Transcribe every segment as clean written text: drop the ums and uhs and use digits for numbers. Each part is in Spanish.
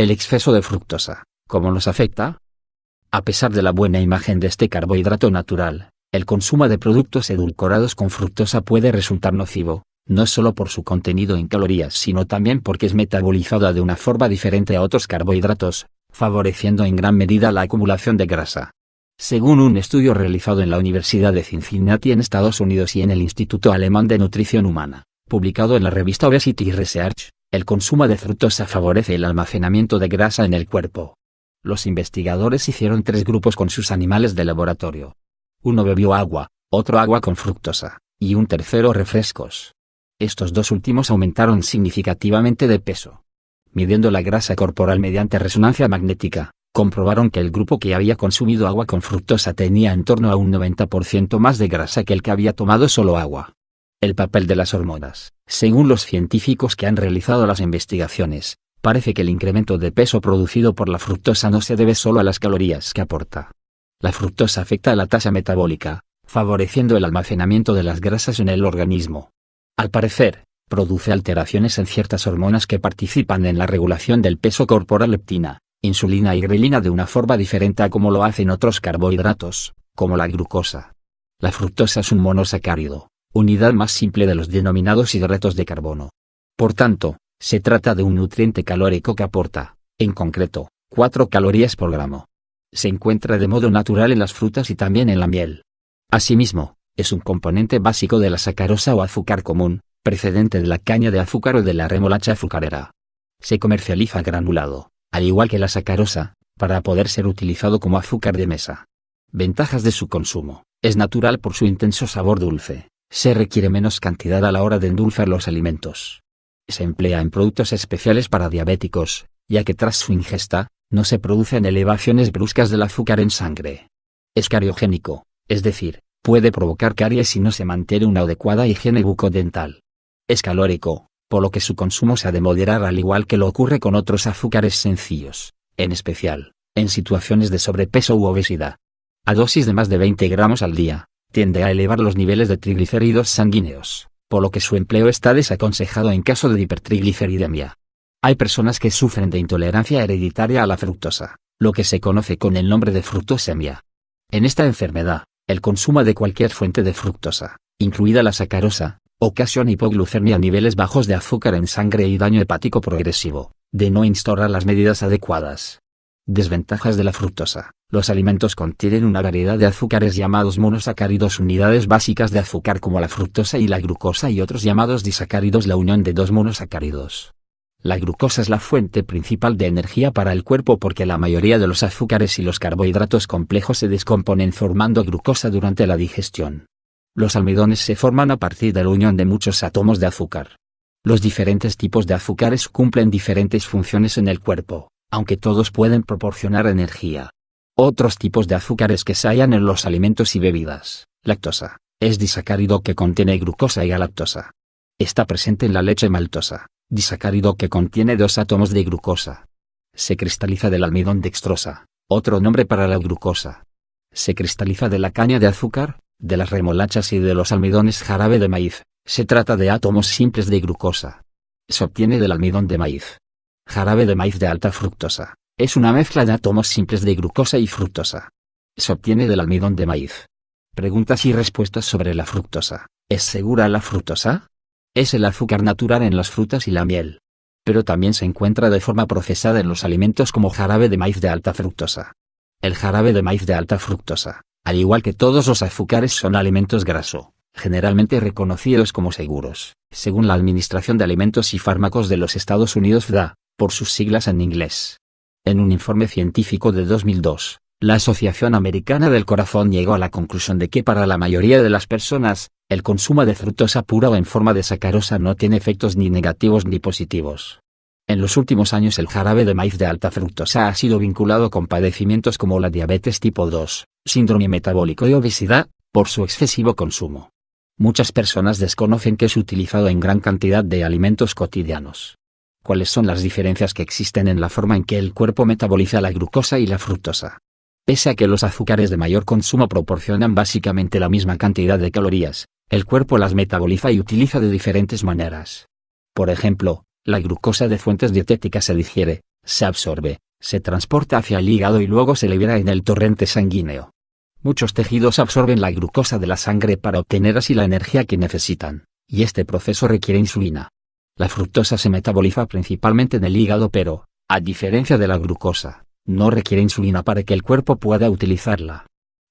El exceso de fructosa, ¿cómo nos afecta? A pesar de la buena imagen de este carbohidrato natural, el consumo de productos edulcorados con fructosa puede resultar nocivo, no solo por su contenido en calorías sino también porque es metabolizada de una forma diferente a otros carbohidratos, favoreciendo en gran medida la acumulación de grasa. Según un estudio realizado en la Universidad de Cincinnati en Estados Unidos y en el Instituto Alemán de Nutrición Humana, publicado en la revista Obesity Research, el consumo de fructosa favorece el almacenamiento de grasa en el cuerpo. Los investigadores hicieron 3 grupos con sus animales de laboratorio. Uno bebió agua, otro agua con fructosa, y un tercero refrescos. Estos 2 últimos aumentaron significativamente de peso. Midiendo la grasa corporal mediante resonancia magnética, comprobaron que el grupo que había consumido agua con fructosa tenía en torno a un 90% más de grasa que el que había tomado solo agua. El papel de las hormonas. Según los científicos que han realizado las investigaciones, parece que el incremento de peso producido por la fructosa no se debe solo a las calorías que aporta. La fructosa afecta a la tasa metabólica, favoreciendo el almacenamiento de las grasas en el organismo. Al parecer, produce alteraciones en ciertas hormonas que participan en la regulación del peso corporal: leptina, insulina y grelina de una forma diferente a como lo hacen otros carbohidratos, como la glucosa. La fructosa es un monosacárido, unidad más simple de los denominados hidratos de carbono. Por tanto, se trata de un nutriente calórico que aporta, en concreto, 4 calorías por gramo. Se encuentra de modo natural en las frutas y también en la miel. Asimismo, es un componente básico de la sacarosa o azúcar común, precedente de la caña de azúcar o de la remolacha azucarera. Se comercializa granulado, al igual que la sacarosa, para poder ser utilizado como azúcar de mesa. Ventajas de su consumo: es natural por su intenso sabor dulce, se requiere menos cantidad a la hora de endulzar los alimentos. Se emplea en productos especiales para diabéticos, ya que tras su ingesta, no se producen elevaciones bruscas del azúcar en sangre. Es cariogénico, es decir, puede provocar caries si no se mantiene una adecuada higiene bucodental. Es calórico, por lo que su consumo se ha de moderar al igual que lo ocurre con otros azúcares sencillos, en especial, en situaciones de sobrepeso u obesidad. A dosis de más de 20 gramos al día, tiende a elevar los niveles de triglicéridos sanguíneos, por lo que su empleo está desaconsejado en caso de hipertrigliceridemia. Hay personas que sufren de intolerancia hereditaria a la fructosa, lo que se conoce con el nombre de fructosemia. En esta enfermedad, el consumo de cualquier fuente de fructosa, incluida la sacarosa, ocasiona hipoglucemia, niveles bajos de azúcar en sangre y daño hepático progresivo, de no instaurar las medidas adecuadas. Desventajas de la fructosa. Los alimentos contienen una variedad de azúcares llamados monosacáridos, unidades básicas de azúcar como la fructosa y la glucosa, y otros llamados disacáridos, la unión de 2 monosacáridos. La glucosa es la fuente principal de energía para el cuerpo porque la mayoría de los azúcares y los carbohidratos complejos se descomponen formando glucosa durante la digestión. Los almidones se forman a partir de la unión de muchos átomos de azúcar. Los diferentes tipos de azúcares cumplen diferentes funciones en el cuerpo, aunque todos pueden proporcionar energía. Otros tipos de azúcares que se hallan en los alimentos y bebidas: lactosa, es disacárido que contiene glucosa y galactosa. Está presente en la leche maltosa, disacárido que contiene 2 átomos de glucosa. Se cristaliza del almidón dextrosa, otro nombre para la glucosa. Se cristaliza de la caña de azúcar, de las remolachas y de los almidones jarabe de maíz. Se trata de átomos simples de glucosa. Se obtiene del almidón de maíz. Jarabe de maíz de alta fructosa. Es una mezcla de átomos simples de glucosa y fructosa. Se obtiene del almidón de maíz. Preguntas y respuestas sobre la fructosa. ¿Es segura la fructosa? Es el azúcar natural en las frutas y la miel. Pero también se encuentra de forma procesada en los alimentos como jarabe de maíz de alta fructosa. El jarabe de maíz de alta fructosa, al igual que todos los azúcares, son alimentos grasos, generalmente reconocidos como seguros, según la Administración de Alimentos y Fármacos de los Estados Unidos FDA, por sus siglas en inglés. En un informe científico de 2002, la Asociación Americana del Corazón llegó a la conclusión de que para la mayoría de las personas, el consumo de fructosa pura o en forma de sacarosa no tiene efectos ni negativos ni positivos. En los últimos años el jarabe de maíz de alta fructosa ha sido vinculado con padecimientos como la diabetes tipo 2, síndrome metabólico y obesidad, por su excesivo consumo. Muchas personas desconocen que es utilizado en gran cantidad de alimentos cotidianos. ¿Cuáles son las diferencias que existen en la forma en que el cuerpo metaboliza la glucosa y la fructosa? Pese a que los azúcares de mayor consumo proporcionan básicamente la misma cantidad de calorías, el cuerpo las metaboliza y utiliza de diferentes maneras. Por ejemplo, la glucosa de fuentes dietéticas se digiere, Se absorbe, se transporta hacia el hígado y luego se libera en el torrente sanguíneo. Muchos tejidos absorben la glucosa de la sangre para obtener así la energía que necesitan, y este proceso requiere insulina. La fructosa se metaboliza principalmente en el hígado pero, a diferencia de la glucosa, no requiere insulina para que el cuerpo pueda utilizarla.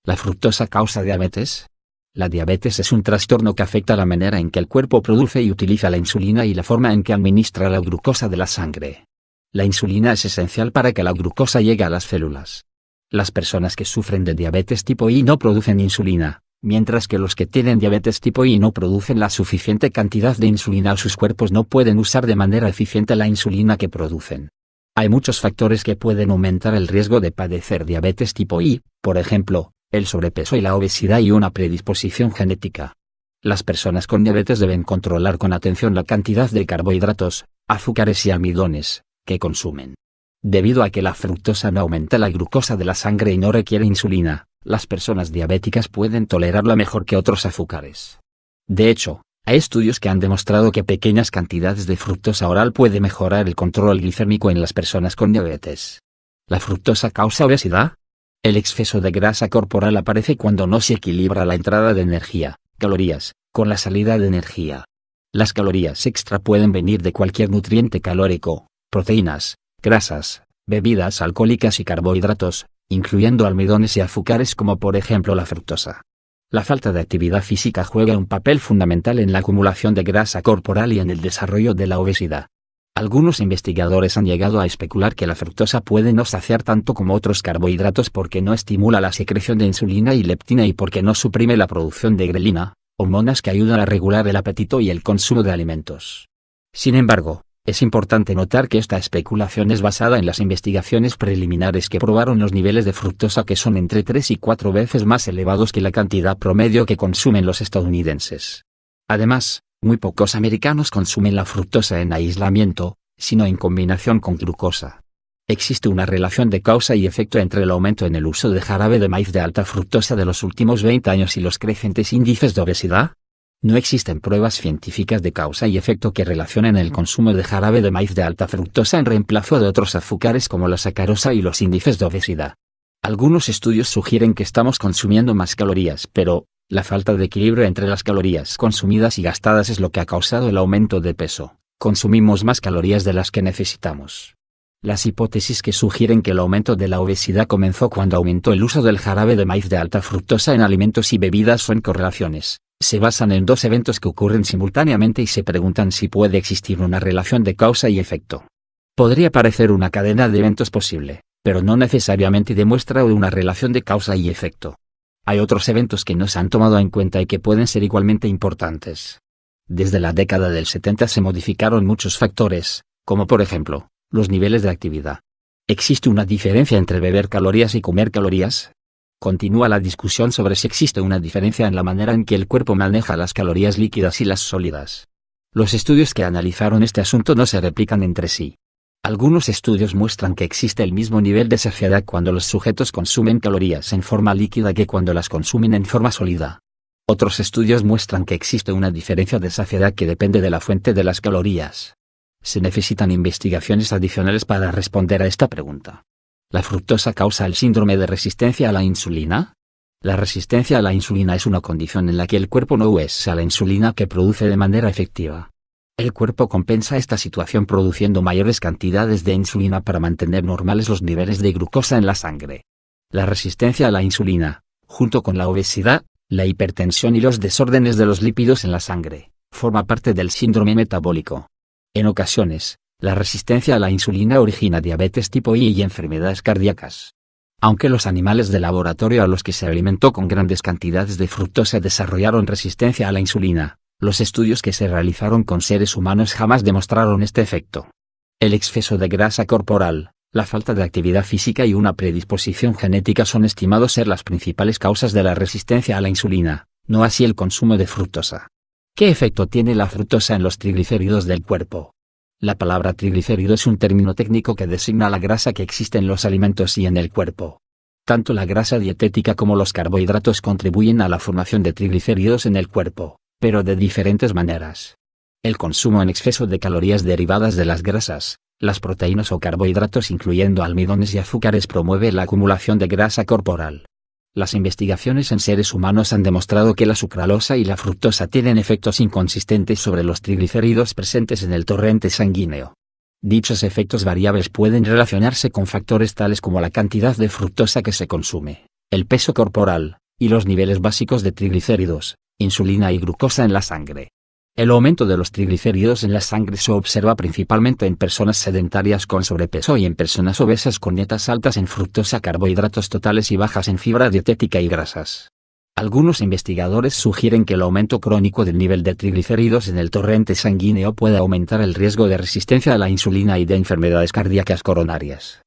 ¿La fructosa causa diabetes? La diabetes es un trastorno que afecta la manera en que el cuerpo produce y utiliza la insulina y la forma en que administra la glucosa de la sangre. La insulina es esencial para que la glucosa llegue a las células. Las personas que sufren de diabetes tipo I no producen insulina, mientras que los que tienen diabetes tipo I no producen la suficiente cantidad de insulina o sus cuerpos no pueden usar de manera eficiente la insulina que producen. Hay muchos factores que pueden aumentar el riesgo de padecer diabetes tipo I, por ejemplo, el sobrepeso y la obesidad y una predisposición genética. Las personas con diabetes deben controlar con atención la cantidad de carbohidratos, azúcares y almidones que consumen. Debido a que la fructosa no aumenta la glucosa de la sangre y no requiere insulina, las personas diabéticas pueden tolerarla mejor que otros azúcares. De hecho, hay estudios que han demostrado que pequeñas cantidades de fructosa oral puede mejorar el control glicémico en las personas con diabetes. ¿La fructosa causa obesidad? El exceso de grasa corporal aparece cuando no se equilibra la entrada de energía, calorías, con la salida de energía. Las calorías extra pueden venir de cualquier nutriente calórico, proteínas, grasas, bebidas alcohólicas y carbohidratos, incluyendo almidones y azúcares como por ejemplo la fructosa. La falta de actividad física juega un papel fundamental en la acumulación de grasa corporal y en el desarrollo de la obesidad. Algunos investigadores han llegado a especular que la fructosa puede no saciar tanto como otros carbohidratos porque no estimula la secreción de insulina y leptina y porque no suprime la producción de grelina, hormonas que ayudan a regular el apetito y el consumo de alimentos. Sin embargo, es importante notar que esta especulación es basada en las investigaciones preliminares que probaron los niveles de fructosa que son entre 3 y 4 veces más elevados que la cantidad promedio que consumen los estadounidenses. Además, muy pocos americanos consumen la fructosa en aislamiento, sino en combinación con glucosa. Existe una relación de causa y efecto entre el aumento en el uso de jarabe de maíz de alta fructosa de los últimos 20 años y los crecientes índices de obesidad. No existen pruebas científicas de causa y efecto que relacionen el consumo de jarabe de maíz de alta fructosa en reemplazo de otros azúcares como la sacarosa y los índices de obesidad. Algunos estudios sugieren que estamos consumiendo más calorías, pero la falta de equilibrio entre las calorías consumidas y gastadas es lo que ha causado el aumento de peso. Consumimos más calorías de las que necesitamos. Las hipótesis que sugieren que el aumento de la obesidad comenzó cuando aumentó el uso del jarabe de maíz de alta fructosa en alimentos y bebidas son correlaciones. Se basan en dos eventos que ocurren simultáneamente y se preguntan si puede existir una relación de causa y efecto. Podría parecer una cadena de eventos posible, pero no necesariamente demuestra una relación de causa y efecto. Hay otros eventos que no se han tomado en cuenta y que pueden ser igualmente importantes. Desde la década del 70 se modificaron muchos factores, como por ejemplo, los niveles de actividad. ¿Existe una diferencia entre beber calorías y comer calorías? Continúa la discusión sobre si existe una diferencia en la manera en que el cuerpo maneja las calorías líquidas y las sólidas. Los estudios que analizaron este asunto no se replican entre sí. Algunos estudios muestran que existe el mismo nivel de saciedad cuando los sujetos consumen calorías en forma líquida que cuando las consumen en forma sólida. Otros estudios muestran que existe una diferencia de saciedad que depende de la fuente de las calorías. Se necesitan investigaciones adicionales para responder a esta pregunta. ¿La fructosa causa el síndrome de resistencia a la insulina? La resistencia a la insulina es una condición en la que el cuerpo no usa la insulina que produce de manera efectiva. El cuerpo compensa esta situación produciendo mayores cantidades de insulina para mantener normales los niveles de glucosa en la sangre. La resistencia a la insulina, junto con la obesidad, la hipertensión y los desórdenes de los lípidos en la sangre, forma parte del síndrome metabólico. En ocasiones, la resistencia a la insulina origina diabetes tipo I y enfermedades cardíacas. Aunque los animales de laboratorio a los que se alimentó con grandes cantidades de fructosa desarrollaron resistencia a la insulina, los estudios que se realizaron con seres humanos jamás demostraron este efecto. El exceso de grasa corporal, la falta de actividad física y una predisposición genética son estimados ser las principales causas de la resistencia a la insulina, no así el consumo de fructosa. ¿Qué efecto tiene la fructosa en los triglicéridos del cuerpo? La palabra triglicérido es un término técnico que designa la grasa que existe en los alimentos y en el cuerpo. Tanto la grasa dietética como los carbohidratos contribuyen a la formación de triglicéridos en el cuerpo, pero de diferentes maneras. El consumo en exceso de calorías derivadas de las grasas, Las proteínas o carbohidratos incluyendo almidones y azúcares promueven la acumulación de grasa corporal. Las investigaciones en seres humanos han demostrado que la sucralosa y la fructosa tienen efectos inconsistentes sobre los triglicéridos presentes en el torrente sanguíneo. Dichos efectos variables pueden relacionarse con factores tales como la cantidad de fructosa que se consume, el peso corporal, y los niveles básicos de triglicéridos, insulina y glucosa en la sangre. El aumento de los triglicéridos en la sangre se observa principalmente en personas sedentarias con sobrepeso y en personas obesas con dietas altas en fructosa, carbohidratos totales y bajas en fibra dietética y grasas. Algunos investigadores sugieren que el aumento crónico del nivel de triglicéridos en el torrente sanguíneo puede aumentar el riesgo de resistencia a la insulina y de enfermedades cardíacas coronarias.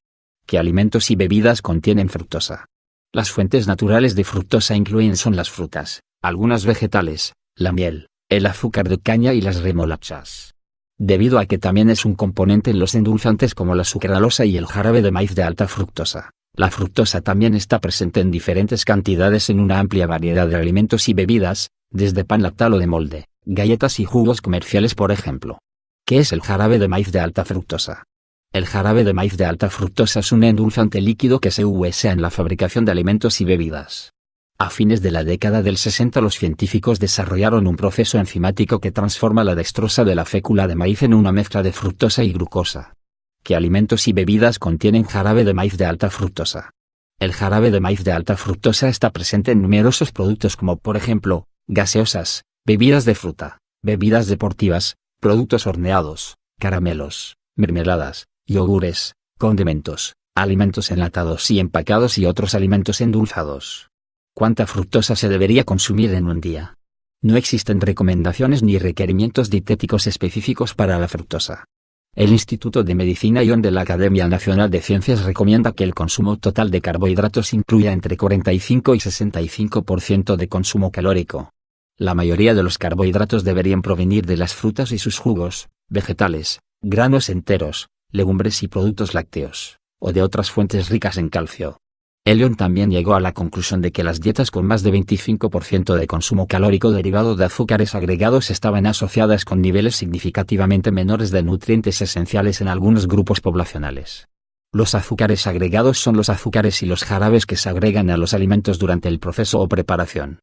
¿Qué alimentos y bebidas contienen fructosa? Las fuentes naturales de fructosa son las frutas, algunas vegetales, la miel, el azúcar de caña y las remolachas. Debido a que también es un componente en los endulzantes como la sucralosa y el jarabe de maíz de alta fructosa, la fructosa también está presente en diferentes cantidades en una amplia variedad de alimentos y bebidas, desde pan lactalo de molde, galletas y jugos comerciales por ejemplo. ¿Qué es el jarabe de maíz de alta fructosa? El jarabe de maíz de alta fructosa es un endulzante líquido que se usa en la fabricación de alimentos y bebidas. A fines de la década del 60 los científicos desarrollaron un proceso enzimático que transforma la dextrosa de la fécula de maíz en una mezcla de fructosa y glucosa. ¿Qué alimentos y bebidas contienen jarabe de maíz de alta fructosa? El jarabe de maíz de alta fructosa está presente en numerosos productos como por ejemplo, gaseosas, bebidas de fruta, bebidas deportivas, productos horneados, caramelos, mermeladas, yogures, condimentos, alimentos enlatados y empacados y otros alimentos endulzados. ¿Cuánta fructosa se debería consumir en un día? No existen recomendaciones ni requerimientos dietéticos específicos para la fructosa. El Instituto de Medicina y de la Academia Nacional de Ciencias recomienda que el consumo total de carbohidratos incluya entre 45 y 65% de consumo calórico. La mayoría de los carbohidratos deberían provenir de las frutas y sus jugos, vegetales, granos enteros, legumbres y productos lácteos, o de otras fuentes ricas en calcio. Elion también llegó a la conclusión de que las dietas con más de 25% de consumo calórico derivado de azúcares agregados estaban asociadas con niveles significativamente menores de nutrientes esenciales en algunos grupos poblacionales. Los azúcares agregados son los azúcares y los jarabes que se agregan a los alimentos durante el proceso o preparación.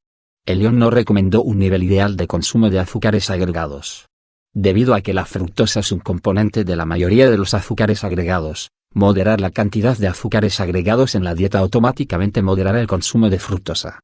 Elion no recomendó un nivel ideal de consumo de azúcares agregados. Debido a que la fructosa es un componente de la mayoría de los azúcares agregados, moderar la cantidad de azúcares agregados en la dieta automáticamente moderará el consumo de fructosa.